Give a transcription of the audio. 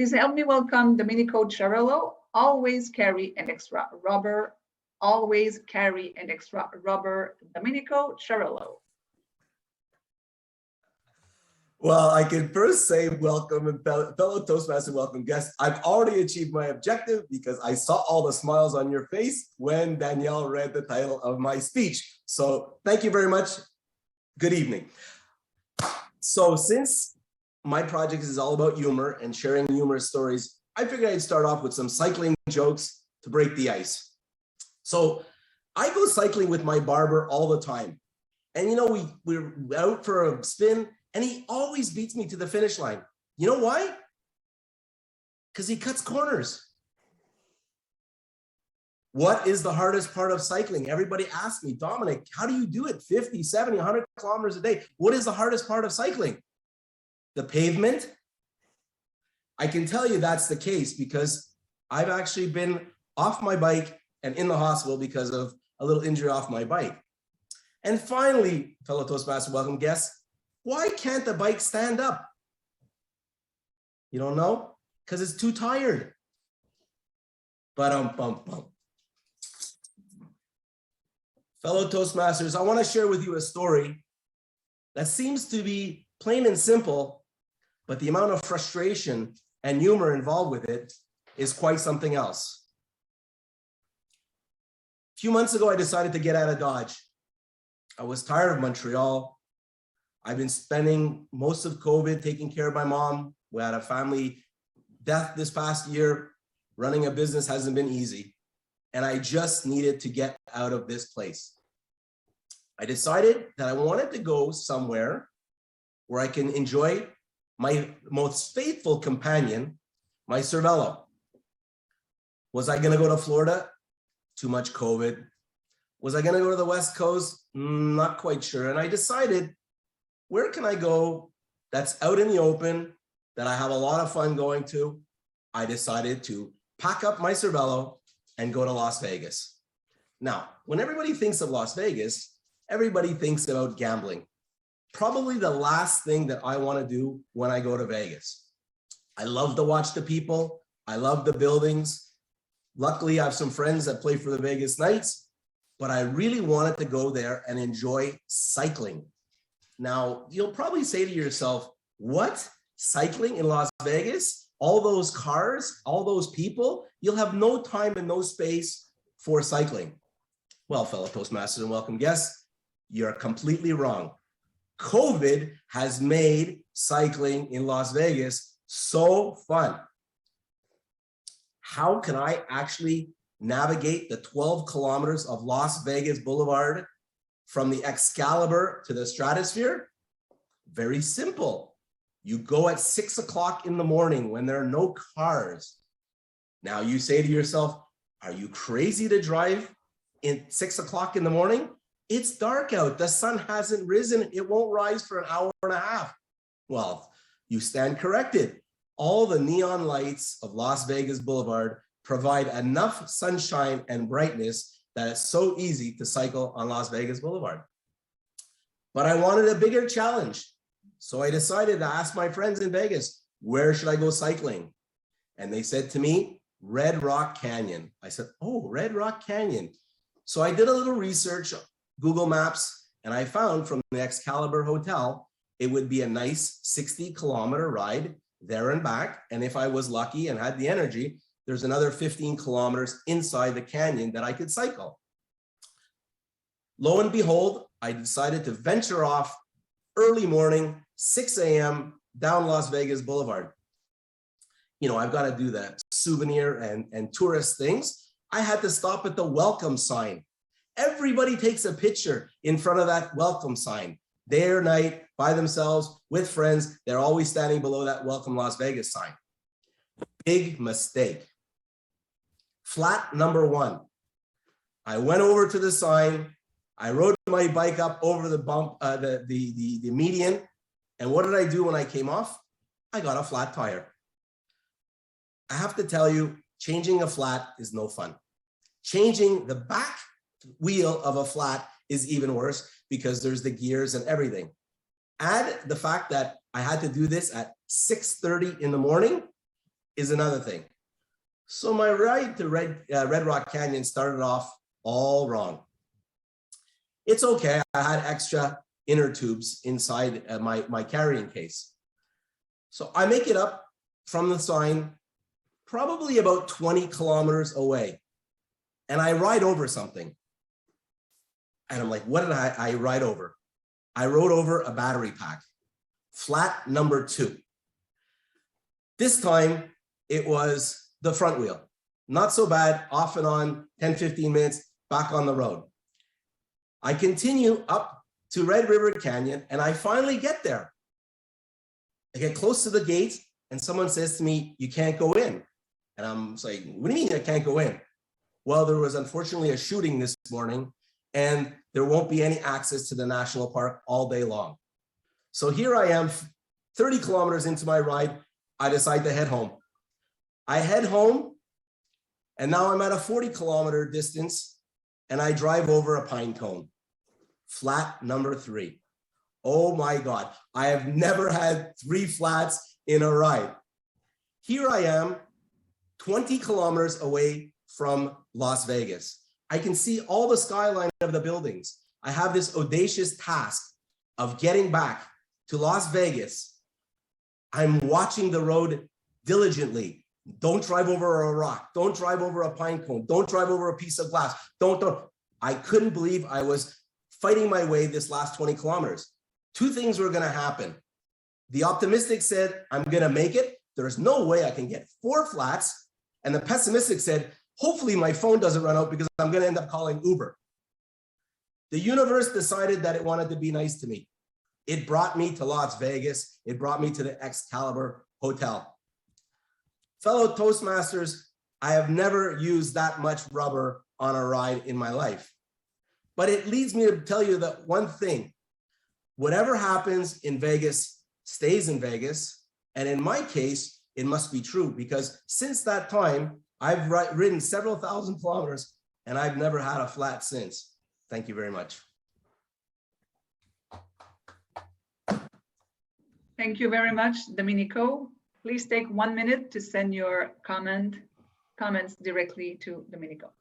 Please help me welcome Domenico Ciarello. Always carry an extra rubber. Always carry an extra rubber. Domenico Ciarello. Well, I can first say welcome and fellow Toastmaster welcome guests. I've already achieved my objective because I saw all the smiles on your face when Danielle read the title of my speech. So thank you very much. Good evening. So since my project is all about humor and sharing humorous stories, I figured I'd start off with some cycling jokes to break the ice. So I go cycling with my barber all the time. And you know, we're out for a spin and he always beats me to the finish line. You know why? Because he cuts corners. What is the hardest part of cycling? Everybody asks me, Dominic, how do you do it? 50, 70, 100 kilometers a day. What is the hardest part of cycling? The pavement? I can tell you that's the case because I've actually been off my bike and in the hospital because of a little injury off my bike. And finally, fellow Toastmaster welcome guests, why can't the bike stand up? You don't know? Because it's too tired. Ba-dum-bum-bum. Fellow Toastmasters, I want to share with you a story that seems to be plain and simple, but the amount of frustration and humor involved with it is quite something else. A few months ago, I decided to get out of Dodge. I was tired of Montreal. I've been spending most of COVID taking care of my mom. We had a family death this past year. Running a business hasn't been easy. And I just needed to get out of this place. I decided that I wanted to go somewhere where I can enjoy my most faithful companion, my Cervelo. Was I going to go to Florida? Too much COVID. Was I going to go to the West Coast? Not quite sure. And I decided, where can I go that's out in the open, that I have a lot of fun going to? I decided to pack up my Cervelo and go to Las Vegas. Now, when everybody thinks of Las Vegas, everybody thinks about gambling. Probably the last thing that I want to do when I go to Vegas. I love to watch the people. I love the buildings. Luckily, I have some friends that play for the Vegas Knights, but I really wanted to go there and enjoy cycling. Now, you'll probably say to yourself, what? Cycling in Las Vegas? All those cars, all those people? You'll have no time and no space for cycling. Well, fellow Toastmasters and welcome guests, you're completely wrong. COVID has made cycling in Las Vegas so fun. How can I actually navigate the 12 kilometers of Las Vegas Boulevard from the Excalibur to the Stratosphere? Very simple. You go at 6 o'clock in the morning when there are no cars. Now you say to yourself, are you crazy to drive in 6 o'clock in the morning? It's dark out. The sun hasn't risen. It won't rise for an hour and a half. Well, you stand corrected. All the neon lights of Las Vegas Boulevard provide enough sunshine and brightness that it's so easy to cycle on Las Vegas Boulevard. But I wanted a bigger challenge. So I decided to ask my friends in Vegas, where should I go cycling? And they said to me, Red Rock Canyon. I said, oh, Red Rock Canyon. So I did a little research, Google Maps, and I found from the Excalibur Hotel, it would be a nice 60-kilometer ride there and back. And if I was lucky and had the energy, there's another 15 kilometers inside the canyon that I could cycle. Lo and behold, I decided to venture off early morning, 6 a.m. down Las Vegas Boulevard. You know, I've got to do the souvenir and tourist things. I had to stop at the welcome sign. Everybody takes a picture in front of that welcome sign. Day or night, by themselves, with friends, they're always standing below that welcome Las Vegas sign. Big mistake. Flat number one. I went over to the sign. I rode my bike up over the bump, the median. And what did I do when I came off? I got a flat tire. I have to tell you, changing a flat is no fun. Changing the back wheel of a flat is even worse because there's the gears and everything. Add the fact that I had to do this at 6:30 in the morning. is another thing. So my ride to Red Rock Canyon started off all wrong. It's okay, I had extra inner tubes inside my carrying case. So I make it up from the sign, probably about 20 kilometers away. And I ride over something. And I'm like, what did I ride over? I rode over a battery pack, flat number 2. This time it was the front wheel. Not so bad, off and on, 10, 15 minutes, back on the road. I continue up to Red River Canyon and I finally get there. I get close to the gate and someone says to me, you can't go in. And I'm like, what do you mean I can't go in? Well, there was unfortunately a shooting this morning and there won't be any access to the national park all day long. So here I am, 30 kilometers into my ride, I decide to head home. I head home and now I'm at a 40-kilometer distance and I drive over a pine cone, flat number 3. Oh my God, I have never had 3 flats in a ride. Here I am, 20 kilometers away from Las Vegas. I can see all the skyline of the buildings. I have this audacious task of getting back to Las Vegas. I'm watching the road diligently. Don't drive over a rock. Don't drive over a pine cone. Don't drive over a piece of glass. Don't. I couldn't believe I was fighting my way this last 20 kilometers. 2 things were going to happen. The optimistic said, I'm going to make it. There's no way I can get 4 flats. And the pessimistic said, hopefully my phone doesn't run out because I'm going to end up calling Uber. The universe decided that it wanted to be nice to me. It brought me to Las Vegas. It brought me to the Excalibur Hotel. Fellow Toastmasters, I have never used that much rubber on a ride in my life. But it leads me to tell you that one thing, whatever happens in Vegas stays in Vegas. And in my case, it must be true because since that time, I've ridden several thousand kilometers and I've never had a flat since. Thank you very much. Thank you very much, Domenico. Please take 1 minute to send your comments directly to Domenico.